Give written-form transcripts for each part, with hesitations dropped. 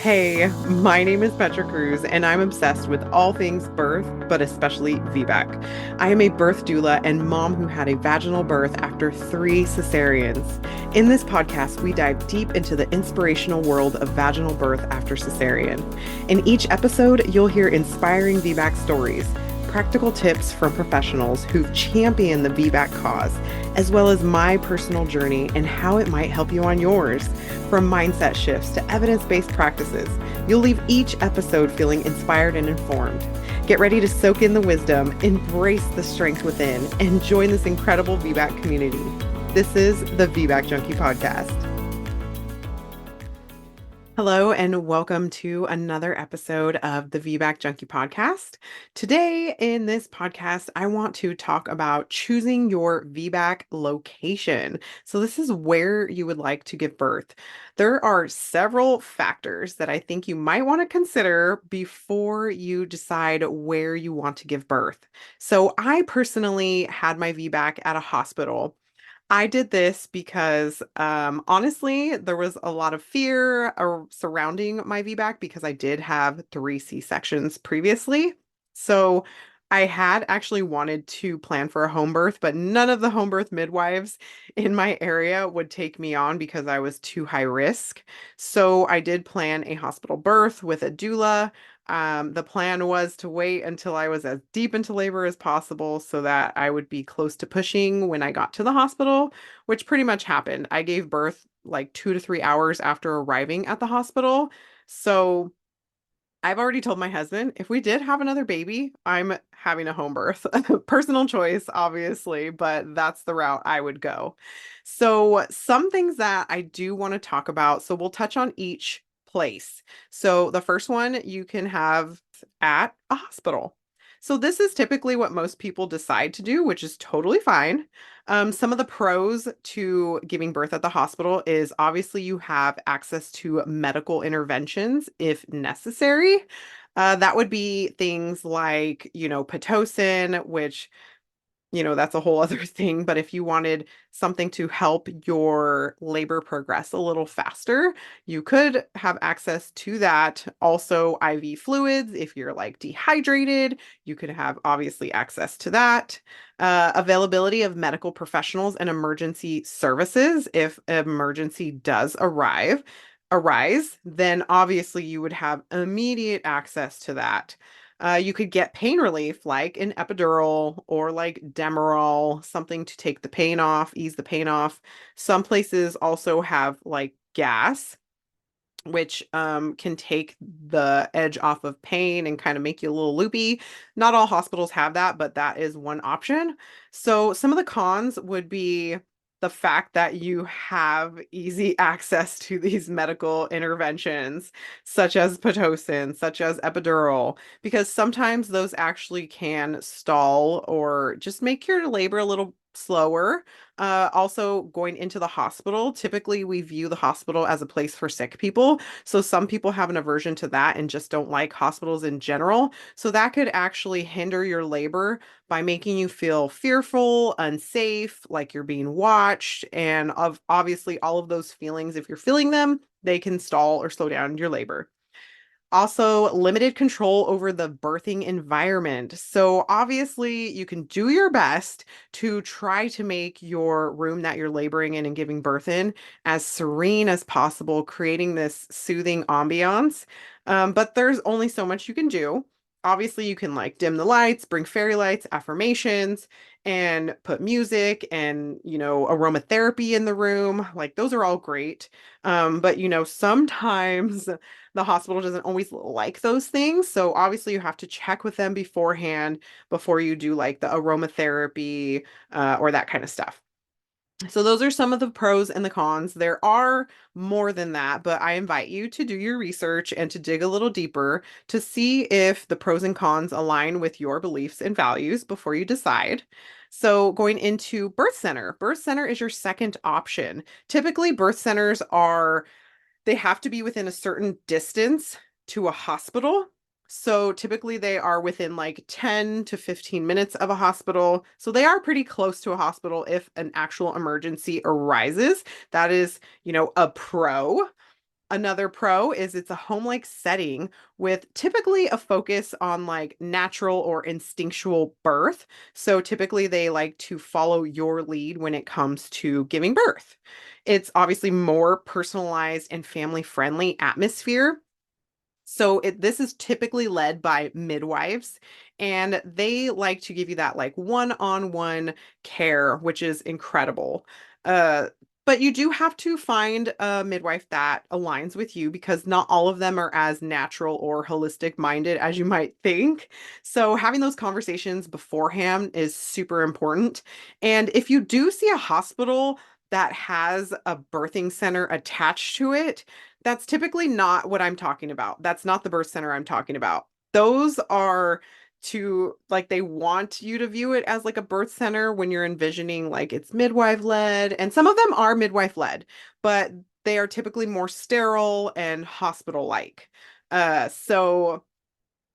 Hey, my name is Petra Cruz, and I'm obsessed with all things birth, but especially VBAC. I am a birth doula and mom who had a vaginal birth after 3 cesareans. In this podcast, we dive deep into the inspirational world of vaginal birth after cesarean. In each episode, you'll hear inspiring VBAC stories, practical tips from professionals who've championed the VBAC cause, as well as my personal journey and how it might help you on yours. From mindset shifts to evidence-based practices, you'll leave each episode feeling inspired and informed. Get ready to soak in the wisdom, embrace the strength within, and join this incredible VBAC community. This is the VBAC Junkie Podcast. Hello, and welcome to another episode of the VBAC Junkie Podcast. Today, in this podcast, I want to talk about choosing your VBAC location. So, this is where you would like to give birth. There are several factors that I think you might want to consider before you decide where you want to give birth. So, I personally had my VBAC at a hospital. I did this because honestly, there was a lot of fear surrounding my VBAC because I did have 3 C-sections previously. So I had actually wanted to plan for a home birth, but none of the home birth midwives in my area would take me on because I was too high risk. So I did plan a hospital birth with a doula. The plan was to wait until I was as deep into labor as possible so that I would be close to pushing when I got to the hospital, which pretty much happened. I gave birth like 2 to 3 hours after arriving at the hospital. So I've already told my husband if we did have another baby, I'm having a home birth. Personal choice, obviously, but that's the route I would go. So, some things that I do want to talk about. So, we'll touch on each place. So, the first one you can have at a hospital. So, this is typically what most people decide to do, which is totally fine. Some of the pros to giving birth at the hospital is obviously you have access to medical interventions if necessary. That would be things like, Pitocin, which that's a whole other thing. But if you wanted something to help your labor progress a little faster, you could have access to that. Also, IV fluids, if you're like dehydrated, you could have obviously access to that. Availability of medical professionals and emergency services. If emergency does arise, then obviously you would have immediate access to that. You could get pain relief like an epidural or like Demerol, something to take the pain off, ease the pain off. Some places also have like gas, which can take the edge off of pain and kind of make you a little loopy. Not all hospitals have that, but that is one option. So some of the cons would be the fact that you have easy access to these medical interventions, such as Pitocin, such as epidural, because sometimes those actually can stall or just make your labor a little slower. Also, going into the hospital, typically we view the hospital as a place for sick people. So some people have an aversion to that and just don't like hospitals in general. So that could actually hinder your labor by making you feel fearful, unsafe, like you're being watched. And obviously all of those feelings, if you're feeling them, they can stall or slow down your labor. Also, limited control over the birthing environment. So, obviously, you can do your best to try to make your room that you're laboring in and giving birth in as serene as possible, creating this soothing ambiance. But there's only so much you can do. Obviously, you can like dim the lights, bring fairy lights, affirmations, and put music and, aromatherapy in the room. Like, those are all great. But, sometimes the hospital doesn't always like those things. So obviously you have to check with them beforehand before you do like the aromatherapy or that kind of stuff. So those are some of the pros and the cons. There are more than that, but I invite you to do your research and to dig a little deeper to see if the pros and cons align with your beliefs and values before you decide. So going into birth center. Birth center is your second option. Typically they have to be within a certain distance to a hospital. So typically they are within like 10 to 15 minutes of a hospital. So they are pretty close to a hospital if an actual emergency arises. That is, a pro. Another pro is it's a home-like setting with typically a focus on like natural or instinctual birth. So typically they like to follow your lead when it comes to giving birth. It's obviously more personalized and family-friendly atmosphere. So this is typically led by midwives, and they like to give you that like one-on-one care, which is incredible. Uh, but you do have to find a midwife that aligns with you because not all of them are as natural or holistic minded as you might think. So having those conversations beforehand is super important. And if you do see a hospital that has a birthing center attached to it, that's typically not what I'm talking about. That's not the birth center I'm talking about. Those are to like they want you to view it as like a birth center when you're envisioning like it's midwife led, and some of them are midwife led, but they are typically more sterile and hospital like. So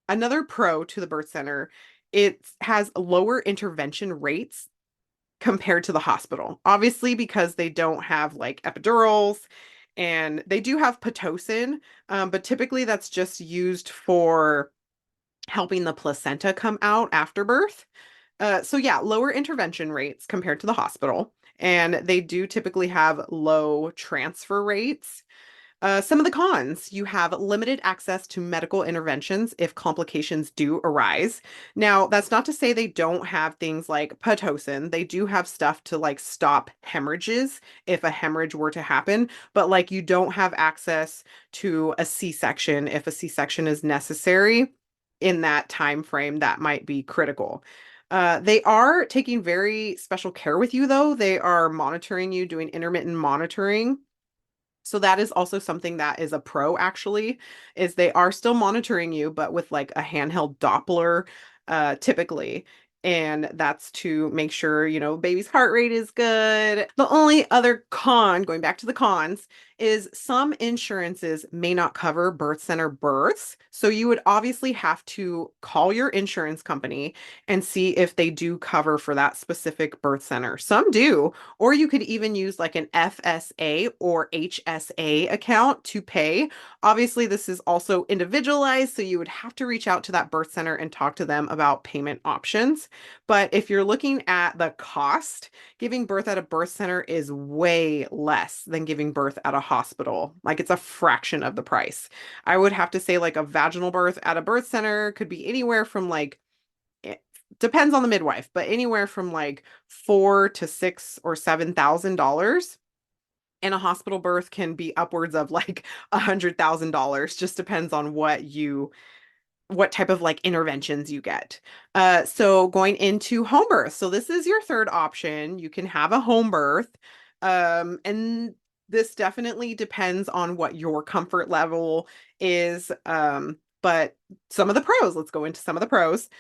another pro to the birth center, it has lower intervention rates compared to the hospital. Obviously, because they don't have like epidurals, and they do have Pitocin, but typically that's just used for helping the placenta come out after birth. So yeah, lower intervention rates compared to the hospital. And they do typically have low transfer rates. Some of the cons, you have limited access to medical interventions if complications do arise. Now, that's not to say they don't have things like Pitocin. They do have stuff to like stop hemorrhages if a hemorrhage were to happen, but like you don't have access to a C-section if a C-section is necessary in that time frame that might be critical. They are taking very special care with you, though. They are monitoring you, doing intermittent monitoring, so that is also something that is a pro actually, is they are still monitoring you, but with like a handheld Doppler, typically. And that's to make sure, baby's heart rate is good. The only other con, going back to the cons, is some insurances may not cover birth center births. So you would obviously have to call your insurance company and see if they do cover for that specific birth center. Some do, or you could even use like an FSA or HSA account to pay. Obviously, this is also individualized, so you would have to reach out to that birth center and talk to them about payment options. But if you're looking at the cost, giving birth at a birth center is way less than giving birth at a hospital. Like it's a fraction of the price. I would have to say like a vaginal birth at a birth center could be anywhere from like it depends on the midwife, but anywhere from like 4 to 6 or 7 thousand dollars. And a hospital birth can be upwards of like $100,000. Just depends on what type of like interventions you get. So going into home birth. So this is your third option. You can have a home birth. And this definitely depends on what your comfort level is. But some of the pros, let's go into some of the pros.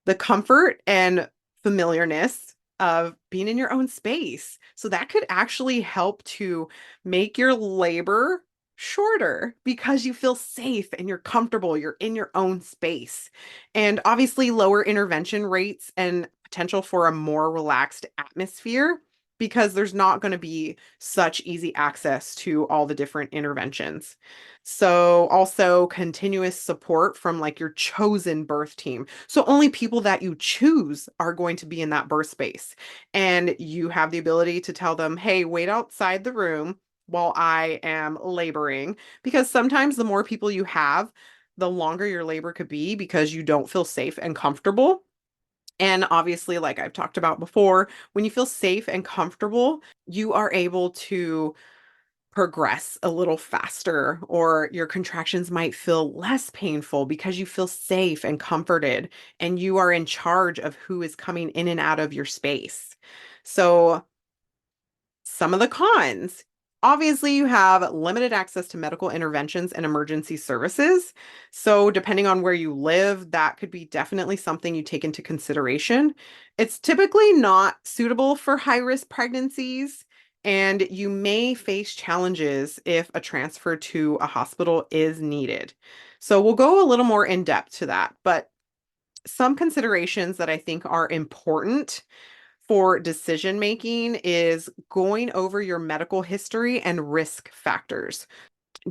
The comfort and familiarness of being in your own space. So that could actually help to make your labor shorter because you feel safe and you're comfortable, you're in your own space. And obviously, lower intervention rates and potential for a more relaxed atmosphere because there's not going to be such easy access to all the different interventions. So also continuous support from like your chosen birth team. So only people that you choose are going to be in that birth space. And you have the ability to tell them, hey, wait outside the room while I am laboring. Because sometimes the more people you have, the longer your labor could be because you don't feel safe and comfortable. And obviously, like I've talked about before, when you feel safe and comfortable, you are able to progress a little faster, or your contractions might feel less painful because you feel safe and comforted, and you are in charge of who is coming in and out of your space. So some of the cons. Obviously, you have limited access to medical interventions and emergency services. So, depending on where you live, that could be definitely something you take into consideration. It's typically not suitable for high-risk pregnancies, and you may face challenges if a transfer to a hospital is needed. So, we'll go a little more in depth to that, but some considerations that I think are important for decision making is going over your medical history and risk factors.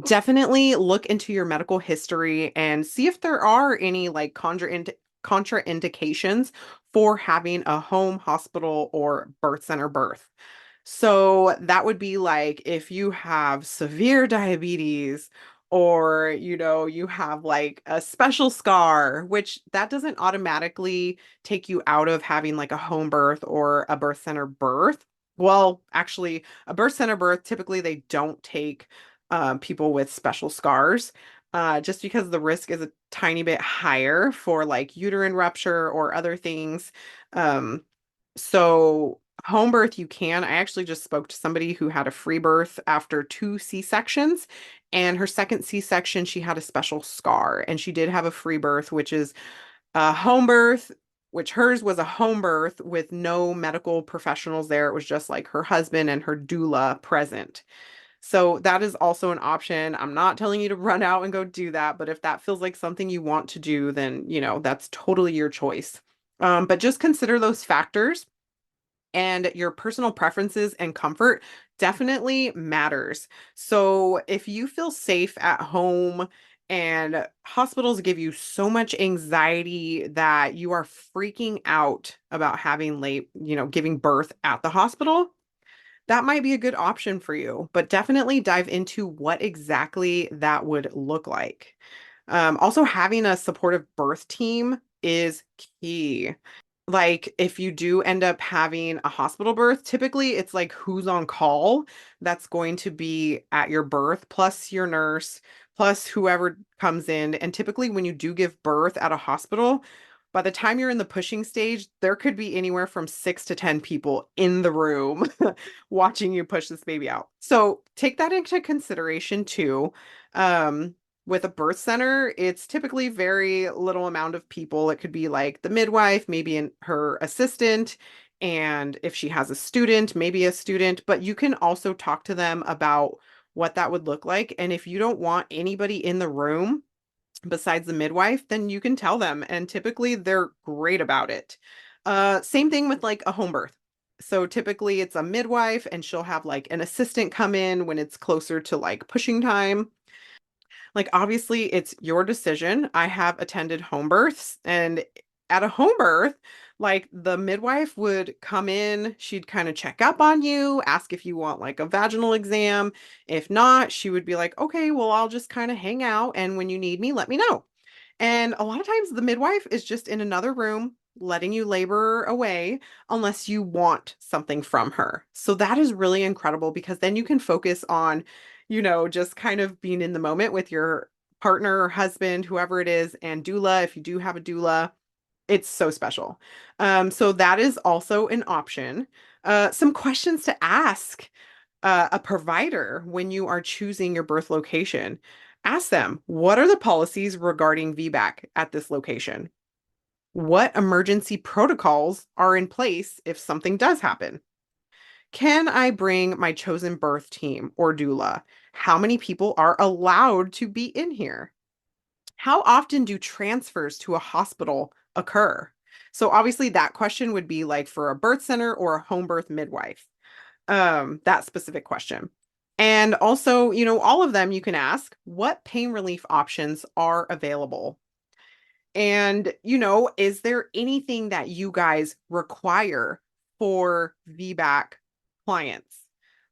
Definitely look into your medical history and see if there are any like contraindications for having a home, hospital, or birth center birth. So that would be like if you have severe diabetes or, you have like a special scar, which that doesn't automatically take you out of having like a home birth or a birth center birth. Well, actually, a birth center birth, typically they don't take people with special scars. Just because the risk is a tiny bit higher for like uterine rupture or other things. So home birth you can. I actually just spoke to somebody who had a free birth after two C-sections, and her second C-section, she had a special scar, and she did have a free birth, which is a home birth, which hers was a home birth with no medical professionals there. It was just like her husband and her doula present. So that is also an option. I'm not telling you to run out and go do that, but if that feels like something you want to do, then, that's totally your choice. But just consider those factors, and your personal preferences and comfort definitely matters. So if you feel safe at home and hospitals give you so much anxiety that you are freaking out about having giving birth at the hospital, that might be a good option for you, but definitely dive into what exactly that would look like. Also, having a supportive birth team is key. Like if you do end up having a hospital birth, typically it's like who's on call that's going to be at your birth, plus your nurse, plus whoever comes in. And typically when you do give birth at a hospital, by the time you're in the pushing stage, there could be anywhere from 6 to 10 people in the room watching you push this baby out. So take that into consideration too. With a birth center, it's typically very little amount of people. It could be like the midwife, maybe her assistant, and if she has a student, maybe a student, but you can also talk to them about what that would look like. And if you don't want anybody in the room besides the midwife, then you can tell them. And typically they're great about it. Same thing with like a home birth. So typically it's a midwife and she'll have like an assistant come in when it's closer to like pushing time. Like, obviously, it's your decision. I have attended home births, and at a home birth, like the midwife would come in, she'd kind of check up on you, ask if you want like a vaginal exam. If not, she would be like, okay, well, I'll just kind of hang out, and when you need me, let me know. And a lot of times the midwife is just in another room letting you labor away unless you want something from her. So that is really incredible because then you can focus on, just kind of being in the moment with your partner or husband, whoever it is, and doula, if you do have a doula. It's so special. So that is also an option. Some questions to ask a provider when you are choosing your birth location. Ask them, what are the policies regarding VBAC at this location? What emergency protocols are in place if something does happen? Can I bring my chosen birth team or doula? How many people are allowed to be in here? How often do transfers to a hospital occur? So obviously that question would be like for a birth center or a home birth midwife, that specific question. And also, all of them you can ask, what pain relief options are available? And, is there anything that you guys require for VBAC clients?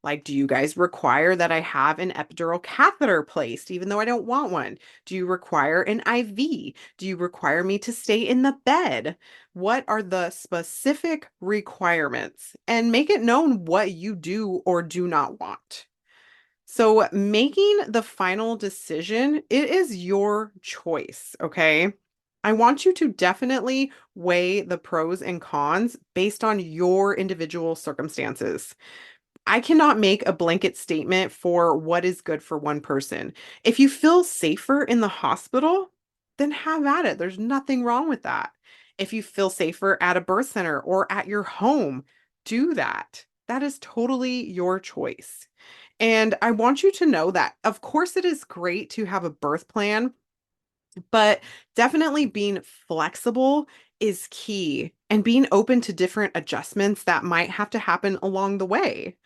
Like, do you guys require that I have an epidural catheter placed, even though I don't want one? Do you require an IV? Do you require me to stay in the bed? What are the specific requirements? And make it known what you do or do not want. So, making the final decision, it is your choice, okay? I want you to definitely weigh the pros and cons based on your individual circumstances. I cannot make a blanket statement for what is good for one person. If you feel safer in the hospital, then have at it. There's nothing wrong with that. If you feel safer at a birth center or at your home, do that. That is totally your choice. And I want you to know that, of course, it is great to have a birth plan, but definitely being flexible is key and being open to different adjustments that might have to happen along the way.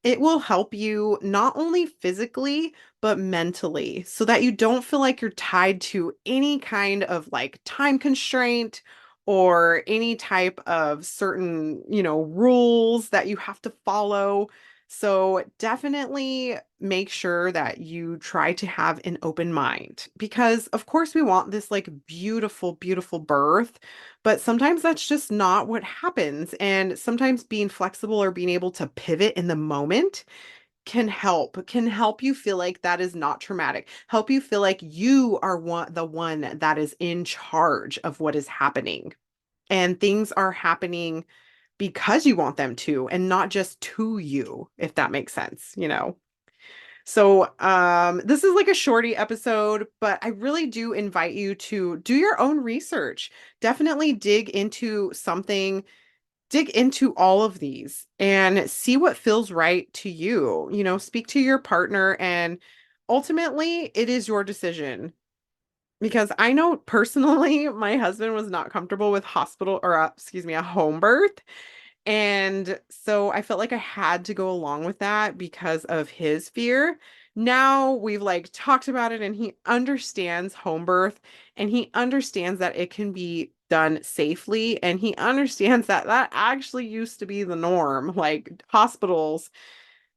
It will help you not only physically, but mentally, so that you don't feel like you're tied to any kind of like time constraint or any type of certain, rules that you have to follow. So definitely make sure that you try to have an open mind because, of course, we want this like beautiful, beautiful birth, but sometimes that's just not what happens. And sometimes being flexible or being able to pivot in the moment can help you feel like that is not traumatic. Help you feel like you are the one that is in charge of what is happening. And things are happening because you want them to and not just to you, if that makes sense. So, this is like a shorty episode, but I really do invite you to do your own research. Definitely dig into all of these and see what feels right to you. Speak to your partner, and ultimately, it is your decision. Because I know personally, my husband was not comfortable with hospital or, excuse me, a home birth. And so I felt like I had to go along with that because of his fear. Now we've like talked about it and he understands home birth and he understands that it can be done safely and he understands that that actually used to be the norm. Like hospitals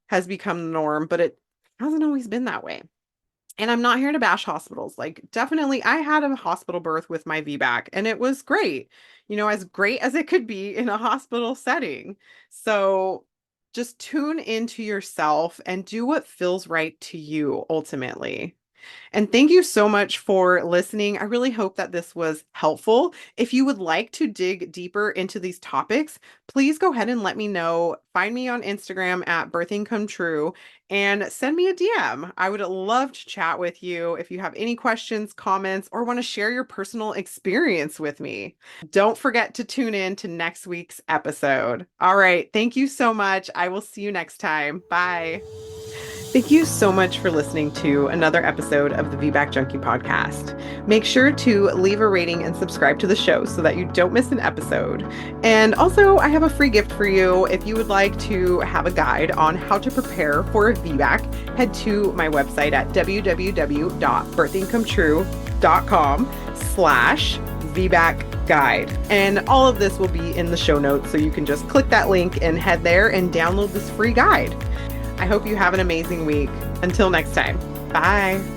has become the norm, but it hasn't always been that way. And I'm not here to bash hospitals. Like, definitely, I had a hospital birth with my VBAC, and it was great, as great as it could be in a hospital setting. So just tune into yourself and do what feels right to you ultimately. And thank you so much for listening. I really hope that this was helpful. If you would like to dig deeper into these topics, please go ahead and let me know. Find me on Instagram at birthingcometrue and send me a DM. I would love to chat with you if you have any questions, comments, or want to share your personal experience with me. Don't forget to tune in to next week's episode. All right. Thank you so much. I will see you next time. Bye. Thank you so much for listening to another episode of the VBAC Junkie podcast. Make sure to leave a rating and subscribe to the show so that you don't miss an episode. And also, I have a free gift for you. If you would like to have a guide on how to prepare for a VBAC, head to my website at www.birthingcometrue.com/VBAC guide. And all of this will be in the show notes, so you can just click that link and head there and download this free guide. I hope you have an amazing week. Until next time, bye.